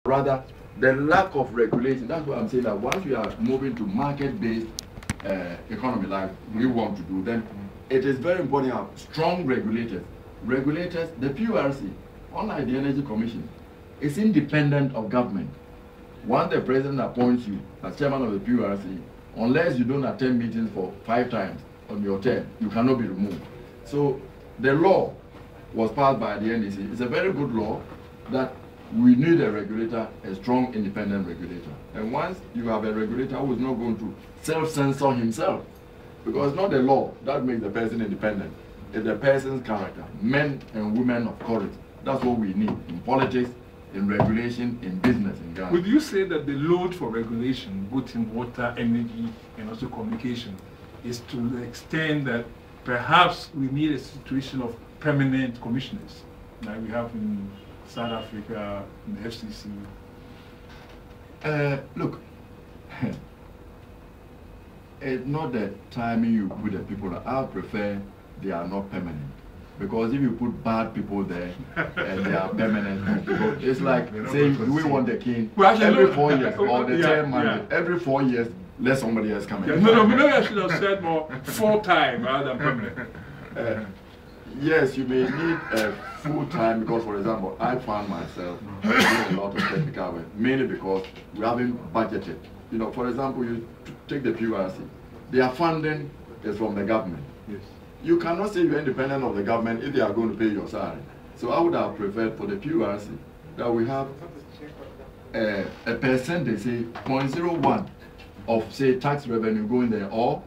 rather the lack of regulation. That's what I'm saying, that once we are moving to market-based economy like we want to do, then it is very important to have strong regulators. Regulators, the PURC, unlike the Energy Commission, is independent of government. Once the president appoints you as chairman of the PURC, unless you don't attend meetings for 5 times on your term, you cannot be removed. So the law was passed by the NDC. It's a very good law that we need a regulator, a strong independent regulator. And once you have a regulator who is not going to self-censor himself, because it's not the law that makes the person independent, it's the person's character, men and women of courage. That's what we need in politics, in regulation, in business, in Ghana. Would you say that the load for regulation, both in water, energy, and also communication, is to the extent that perhaps we need a situation of permanent commissioners, like we have in South Africa, in the FCC? Look, it's not the timing you put the people. I prefer they are not permanent. Because if you put bad people there and they are permanent people, it's like saying, do we want the king? Well, actually, every 4 years, or the term mandate, every 4 years, let somebody else come in. No, maybe I should have said more full-time rather than permanent. Yes, you may need a full-time, because, for example, I found myself doing a lot of technical work, mainly because we haven't budgeted. You know, for example, you take the PURC, their funding is from the government. Yes. You cannot say you're independent of the government if they are going to pay your salary. So I would have preferred for the PURC that we have a percent, they say 0.01 of, say, tax revenue going there, or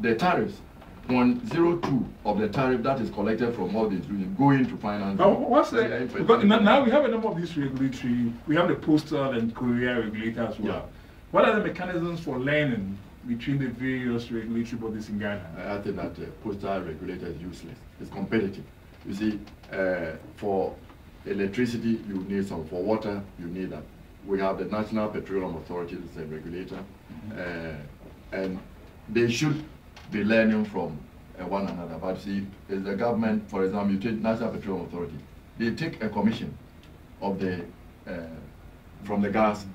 the tariffs, 0.02 of the tariff that is collected from all these regions going to finance. But what's the, because now we have a number of these regulatory, we have the postal and courier regulator as well. Yeah. What are the mechanisms for learning between the various regulatory bodies in Ghana? I think that postal regulator is useless. It's competitive. You see, for electricity, you need some. For water, you need that. We have the National Petroleum Authority as a regulator, and they should be learning from one another. But see, as the government, for example, you take National Petroleum Authority, they take a commission of the from the gas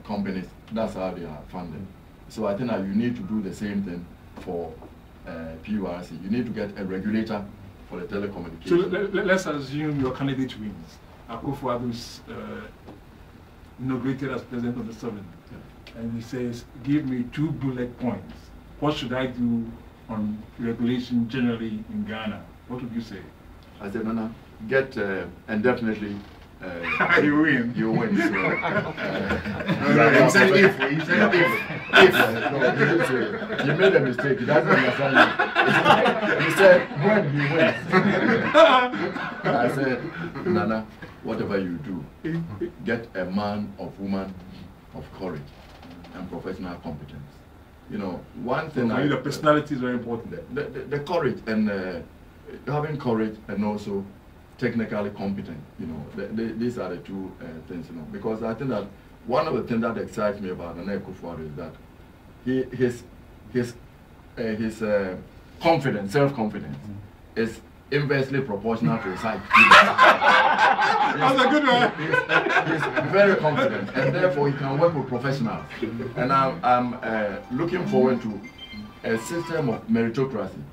companies. That's how they are funded. So I think that you need to do the same thing for PURC. You need to get a regulator for the telecommunications. So let's assume your candidate wins. Akufo-Addo is inaugurated as president of the 7th. Yeah. And he says, give me 2 bullet points. What should I do on regulation generally in Ghana? What would you say? I said, Nana, get, and definitely, you win. You win. So, he said if. He said if. No, he made a mistake. He doesn't understand. He said when he wins. I said, Nana, whatever you do, get a man or woman of courage and professional competence. You know, one thing. So the personality is very important. The courage and having courage and also technically competent, you know, these are the 2 things, you know, because I think that one of the things that excites me about Nana Akufo-Addo is that his confidence, self-confidence, is inversely proportional to his height. That's a good one. He's very confident, and therefore he can work with professionals. And I'm looking forward to a system of meritocracy.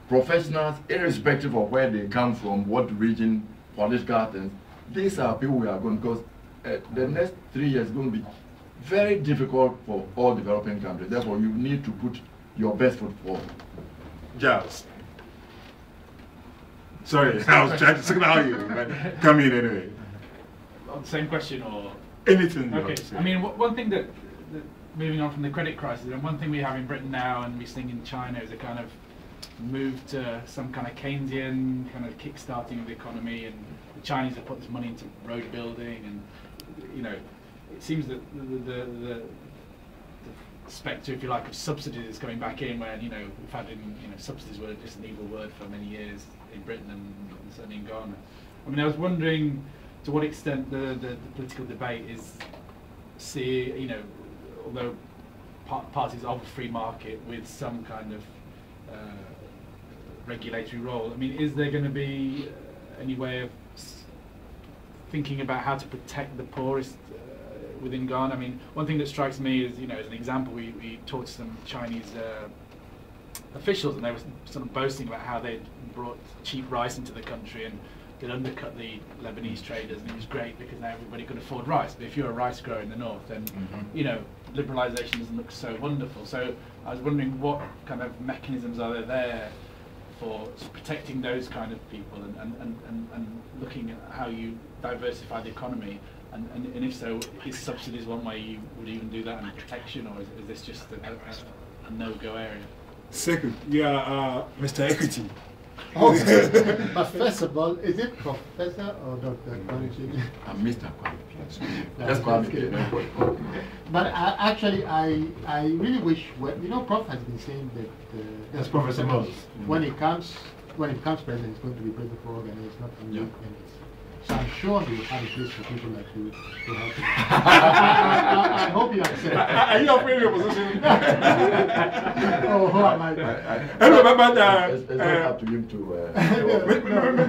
Professionals, irrespective of where they come from, what region, political things, these are people we are going, because the next 3 years is going to be very difficult for all developing countries. Therefore, you need to put your best foot forward. Giles. Sorry, I was trying to signal you, but come in anyway. Same question or? Anything. Okay, I mean, one thing that, moving on from the credit crisis, and one thing we have in Britain now and we're seeing in China is a kind of move to some kind of Keynesian kind of kick-starting of the economy, and the Chinese have put this money into road building, and you know, it seems that the spectre, if you like, of subsidies is coming back in, where you know we've had subsidies were just an evil word for many years in Britain and certainly in Ghana. I mean, I was wondering to what extent the political debate is although parties of a free market with some kind of regulatory role. I mean, is there going to be any way of thinking about how to protect the poorest within Ghana. I mean, one thing that strikes me is, as an example, we talked to some Chinese officials, and they were sort of boasting about how they'd brought cheap rice into the country and they'd undercut the Lebanese traders, and it was great because now everybody could afford rice. But if you're a rice grower in the north, then liberalisation doesn't look so wonderful. So I was wondering what kind of mechanisms are there for protecting those kind of people, and looking at how you diversify the economy, and if so, is subsidies one way you would even do that, and protection, or is this just a no-go area? Second, Mr. Equity. Okay. But first of all, is it Professor or Dr. Kwame? I'm Mr. Kwame. That's Kwame. But actually, I really wish, Prof has been saying that that's Professor Moses. When it comes president, it's going to be president for Ghana, it's not from you. So I'm sure he will have a place for people like you to help him. I hope you accept. Are you afraid of your position? Oh, who am I? It's not up to him to...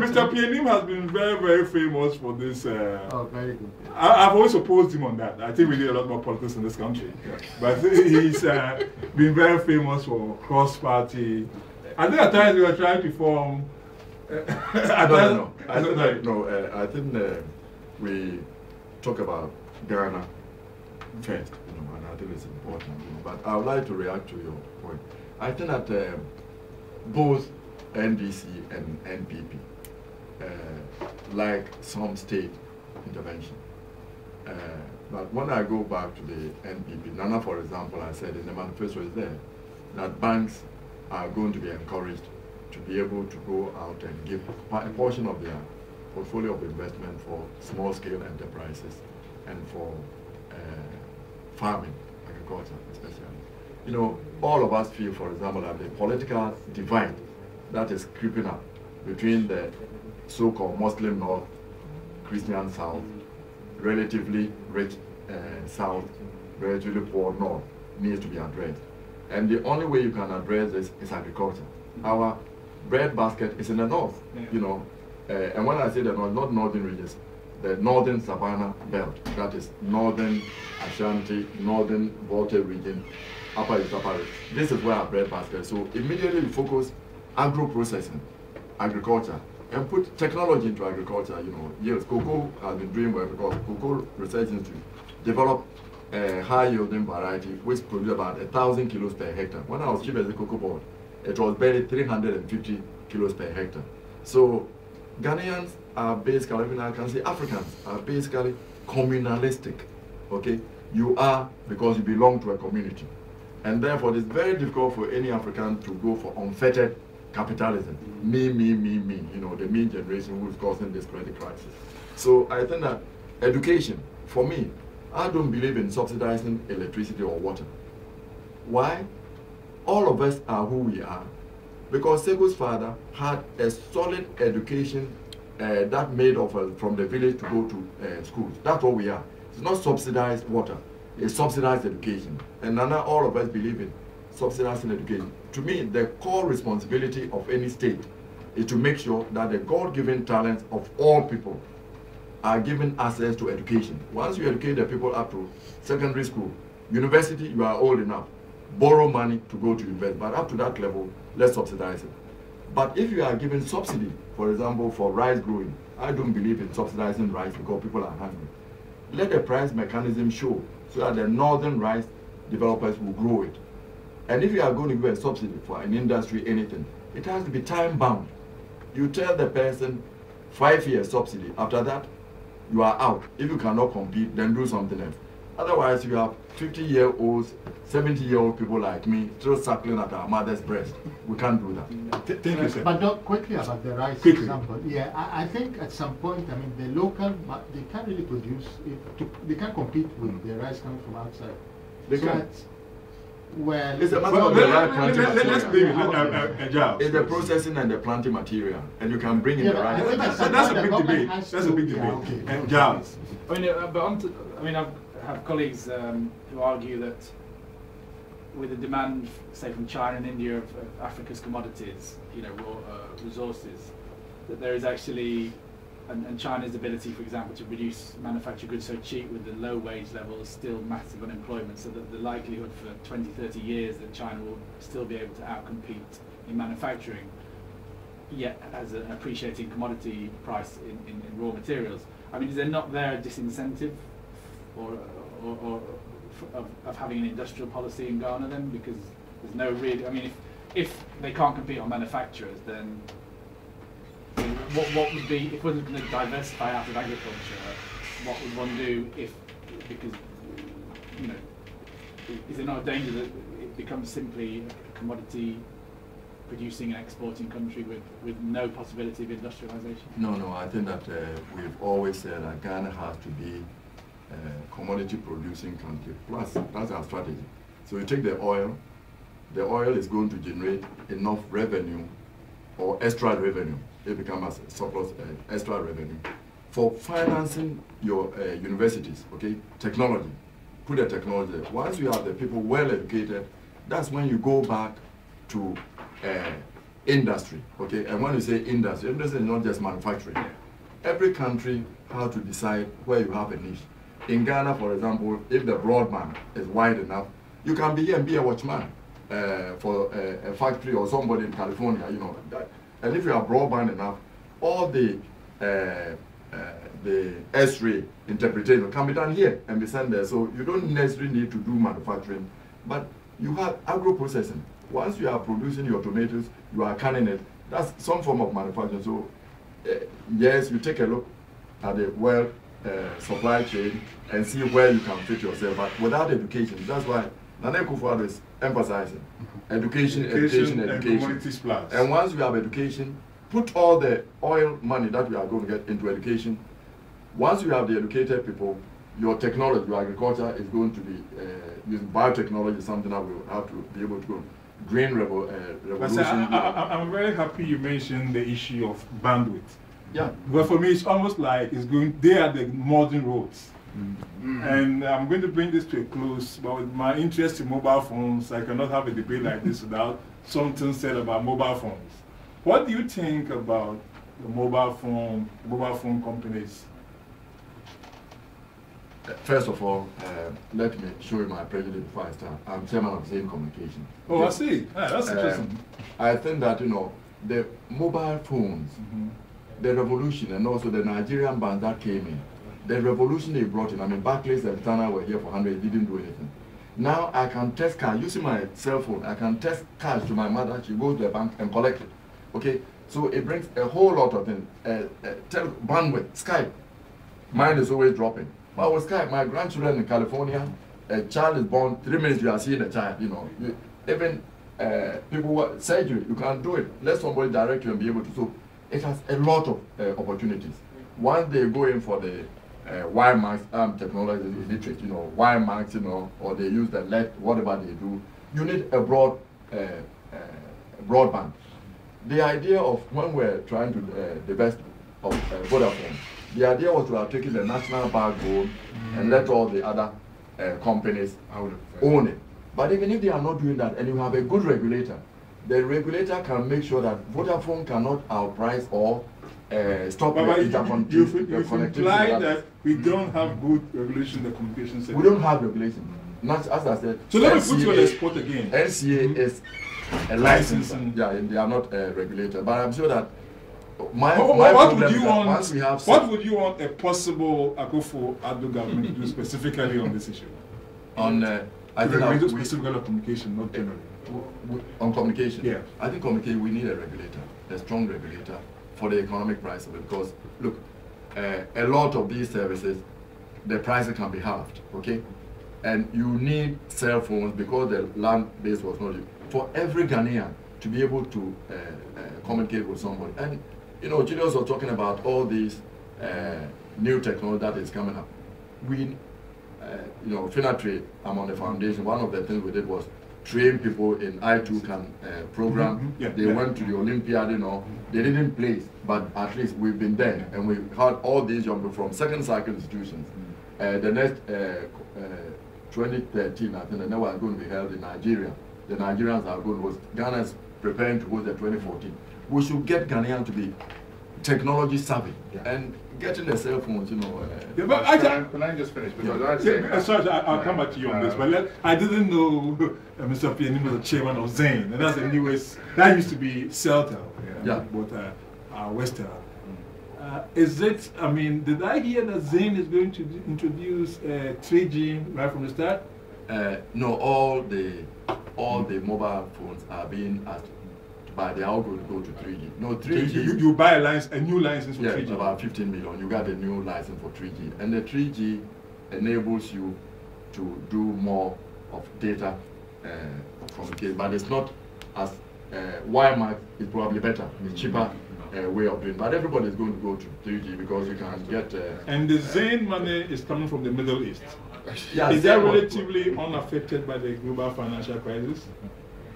Mr. Pianim has been very, very famous for this. Oh, very good. I've always opposed him on that. I think we need a lot more politics in this country. But he's been very famous for cross-party. I think at times we were trying to form... No. I think we talk about Ghana first, and I think it's important. But I would like to react to your point. I think that both NDC and NPP like some state intervention. But when I go back to the NPP, Nana, for example, I said in the manifesto is there that banks are going to be encouraged to be able to go out and give a portion of their portfolio of investment for small-scale enterprises and for farming, agriculture especially. All of us feel, for example, that the political divide that is creeping up between the so-called Muslim North, Christian South, relatively rich South, relatively poor North, needs to be addressed. And the only way you can address this is agriculture. Our bread basket is in the north, and when I say the north, not northern regions, the northern Savannah belt, that is northern Ashanti, northern Volta region, upper East, upper East. This is where our bread basket is. So immediately we focus agro-processing, agriculture, and put technology into agriculture. Yes, cocoa has been doing well because Cocoa Research Institute developed a high-yielding variety which produced about 1,000 kilos per hectare. When I was chief executive cocoa board, it was barely 350 kilos per hectare. So Ghanaians are basically, even I can say Africans are basically communalistic. Okay, you are because you belong to a community, and therefore it's very difficult for any African to go for unfettered capitalism. Me. The me generation who is causing this credit crisis. So I think that education, for me, I don't believe in subsidizing electricity or water. Why? All of us are who we are because Segu's father had a solid education that made of from the village to go to schools. That's what we are. It's not subsidized water, it's subsidized education. And now all of us believe in subsidizing education. To me, the core responsibility of any state is to make sure that the God-given talents of all people are given access to education. Once you educate the people up to secondary school, university, you are old enough. Borrow money to go to university, but up to that level, let's subsidize it. But if you are giving subsidy, for example, for rice growing, I don't believe in subsidizing rice because people are hungry. Let the price mechanism show so that the northern rice developers will grow it. And if you are going to give a subsidy for an industry, anything, it has to be time bound. You tell the person 5 years subsidy. After that, you are out. If you cannot compete, then do something else. Otherwise, you have 50-year-olds, 70-year-old people like me still suckling at our mother's breast. We can't do that. Thank you, sir. But quickly about the rice Quickly. example. Yeah, I think at some point, the local, they can't really produce, they can't compete with the rice coming from outside. They can't. Well, It's a matter of the right planting Let's material. leave it. It's the processing and the planting material, and you can bring in the right. That's a big debate. That's a big debate. And Giles. I have colleagues who argue that with the demand, say from China and India of Africa's commodities, raw resources, that there is actually and China's ability, for example, to produce manufactured goods so cheap with the low wage levels, still massive unemployment, so that the likelihood for 20, 30 years that China will still be able to outcompete in manufacturing, yet has an appreciating commodity price in raw materials. I mean, is there not there a disincentive of having an industrial policy in Ghana then? Because there's no real, I mean, if they can't compete on manufacturers, then what would be, if one was to diversify out of agriculture, what would one do if, because, you know, is there not a danger that it becomes simply a commodity producing and exporting country with no possibility of industrialization? No, I think that we've always said that Ghana has to be a commodity producing country, plus that's our strategy. So you take the oil is going to generate enough revenue or extra revenue. It becomes a surplus extra revenue for financing your universities, okay? Technology, put the technology there. Once you have the people well educated, that's when you go back to industry, okay? And when you say industry is not just manufacturing. Every country has to decide where you have a niche. In Ghana, for example, if the broadband is wide enough, you can be here and be a watchman for a factory or somebody in California, you know. And if you have broadband enough, all the X-ray interpretation can be done here and be sent there. So you don't necessarily need to do manufacturing, but you have agro-processing. Once you are producing your tomatoes, you are canning it. That's some form of manufacturing. So yes, you take a look at the supply chain and see where you can fit yourself. But without education, that's why Nana Akufo-Addo is emphasizing education. And once we have education, put all the oil money that we are going to get into education. Once you have the educated people, your technology, your agriculture is going to be using biotechnology, something that we will have to be able to go. Green revolution. I'm very happy you mentioned the issue of bandwidth. Yeah. But for me, it's almost like they are the modern roads. Mm-hmm. And I'm going to bring this to a close, but with my interest in mobile phones, I cannot have a debate like this without something said about mobile phones. What do you think about the mobile phone companies? First of all, let me show you my prejudice before I start. I'm chairman of Zain Communication. Oh, I see. That's interesting. I think that, you know, the mobile phones, the revolution, and also the Nigerian band that came in, the revolution they brought in. I mean, Barclays and Tana were here for 100, didn't do anything. Now I can test cash using my cell phone. I can test cash to my mother. She goes to the bank and collect it. Okay, so it brings a whole lot of things. Bandwidth, Skype. Mine is always dropping. But with Skype, my grandchildren in California, a child is born, 3 minutes you are seeing a child. You know, even people surgery, you can do it. Let somebody direct you and be able to. So it has a lot of opportunities. Once they go in for the WiMAX technology is illiterate, you know, WiMAX, you know, or they use the LED, whatever they do, you need a broadband. The idea of when we're trying to divest of Vodafone, the idea was to have taken the national backbone and let all the other companies own it. But even if they are not doing that, and you have a good regulator, the regulator can make sure that Vodafone cannot outprice or stop the interconnectivity. You've implied that we don't have good regulation in the communication sector. We don't have regulation. Not, as I said. So let me put you on the spot again. NCA is a license. Yeah, they are not a regulator. But I'm sure that what would you want a possible Akufo-Addo government to do specifically on this issue? On I think specifically on communication, not generally. On communication? Yeah. I think communication, we need a regulator, a strong regulator for the economic price of it. Because, look, a lot of these services, the prices can be halved, okay? And you need cell phones because the land base was not used. For every Ghanaian to be able to communicate with somebody. And, you know, Julius was talking about all these new technology that is coming up. We, you know, FinaTrade, I'm on the foundation. One of the things we did was train people in I2 can program. They went to the Olympiad, you know. They didn't place, but at least we've been there. And we've had all these young people from second cycle institutions. The next 2013, I think the next one is going to be held in Nigeria. The Nigerians are going to host. Ghana is preparing to host the 2014. We should get Ghanaians to be technology savvy and getting a cell phone, you know. But can I just finish? Because sorry, I'll come back to you on this. But I didn't know Mr. Pianim was the chairman of Zain, and that's the newest. That used to be Celtel, both Western. Is it? I mean, did I hear that Zain is going to introduce 3G right from the start? No, all the mobile phones are being asked by the algo to go to 3G. No, 3G. So you buy a new license for 3G? About 15 million. You got a new license for 3G. And the 3G enables you to do more of data communication. But it's not as WiMAX is probably better. It's cheaper way of doing it. But everybody is going to go to 3G because you can get... and the Zain money is coming from the Middle East. Is that relatively unaffected by the global financial crisis?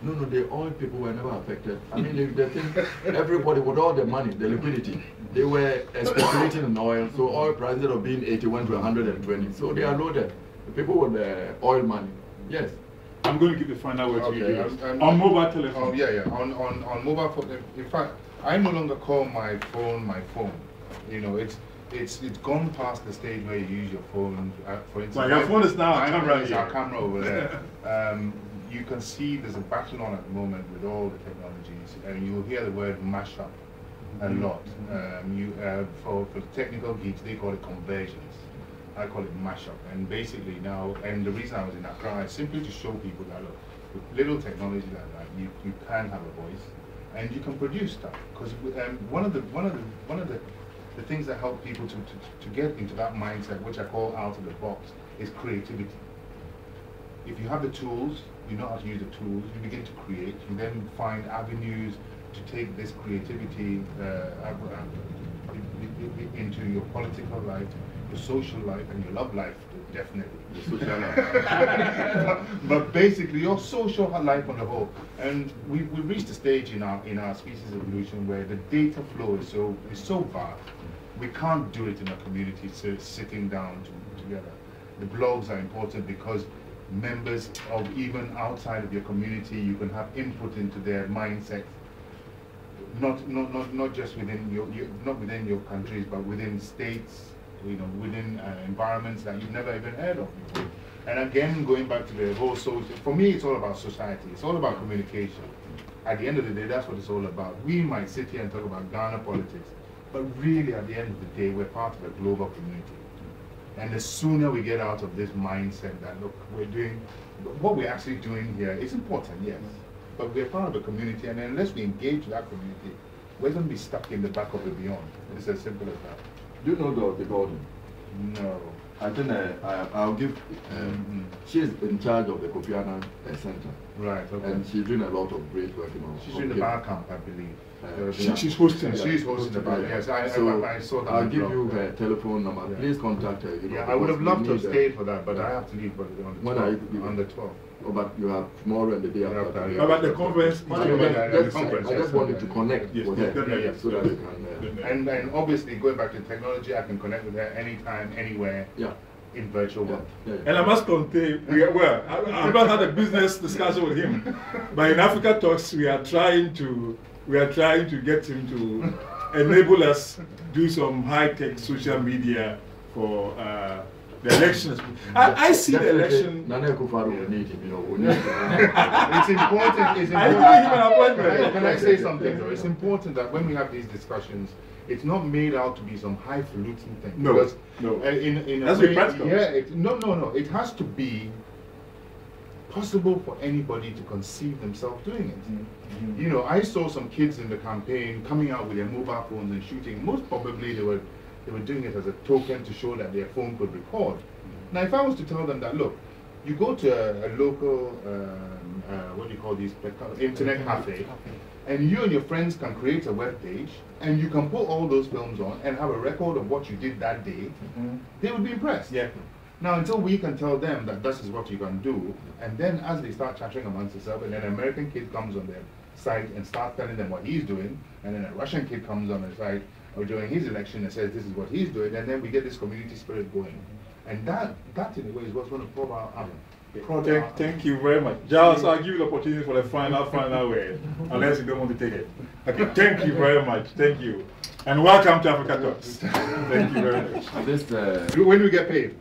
No, the oil people were never affected. I mean, they think everybody with all the money, the liquidity, they were speculating in oil. So oil prices of being 81 to 120. So they are loaded. The people with the oil money, yes. I'm going to give the final word to you. On mobile telephone. On mobile phone. In fact, I no longer call my phone my phone. You know, it's gone past the stage where you use your phone. For instance, well, your phone is now a camera. It's our camera over there. You can see there's a battle on at the moment with all the technologies, and you'll hear the word mashup a lot. For the technical geeks, they call it conversions. I call it mashup. And basically now, and the reason I was in Accra is simply to show people that look, with little technology like that, you can have a voice, and you can produce stuff. Because one of the things that help people to get into that mindset, which I call out of the box, is creativity. If you have the tools, you know how to use the tools, you begin to create, you then find avenues to take this creativity into your political life, your social life, and your love life, definitely. Your social life. But basically, your social life on the whole. And we've reached a stage in our species evolution where the data flow is so vast, we can't do it in a community sitting down together. The blogs are important because members of even outside of your community, you can have input into their mindset, not just within your countries, but within states, you know, within environments that you've never even heard of before. And again, going back to the whole social, for me, it's all about society. It's all about communication. At the end of the day, that's what it's all about. We might sit here and talk about Ghana politics, but really, at the end of the day, we're part of a global community. And the sooner we get out of this mindset that, look, what we're actually doing here is important, yes, but we're part of a community, and unless we engage that community, we're going to be stuck in the back of the beyond. It's as simple as that. Do you know the Gordon? No. I think I'll give, she's in charge of the Kofi Annan Center. Right, okay. And she's doing a lot of great work. She's doing the bar camp, I believe. She's hosting. She's hosting the bar. Yes, I saw that. I'll give you her telephone number. Yeah. Please contact her. You know, I would have loved to have stayed for that, but I have to leave on the 12th. Oh, but you have tomorrow and the day after. About the conference? I just wanted to connect with her so that we can... And obviously, going back to technology, I can connect with her anytime, anywhere. Yeah. In virtual world. And I must contain, I've not had a business discussion with him, but in AfricaTalks we are trying to get him to enable us do some high-tech social media for the elections. I see the election. Nana Akufo-Addo will need him, you know. We need it's important. It's important. I giving him an appointment. Can I say something though? It's important that when we have these discussions, it's not made out to be some highfalutin thing. No, because no. In a That's way, practical. Yeah, no. It has to be possible for anybody to conceive themselves doing it. You know, I saw some kids in the campaign coming out with their mobile phones and shooting. Most probably they were doing it as a token to show that their phone could record. Now, if I was to tell them that, look, you go to a local, what do you call these, internet cafe, and you and your friends can create a web page, and you can put all those films on and have a record of what you did that day, they would be impressed. Yeah. Now, until we can tell them that this is what you can do, and then as they start chattering amongst themselves, and then an American kid comes on their site and starts telling them what he's doing, and then a Russian kid comes on the site or during his election and says this is what he's doing, and then we get this community spirit going. And that in a way is what's going to prove Thank you very much. Giles, I'll give you the opportunity for the final word, unless you don't want to take it. Okay, thank you very much. Thank you. And welcome to Africa Talks. Thank you very much. When we get paid?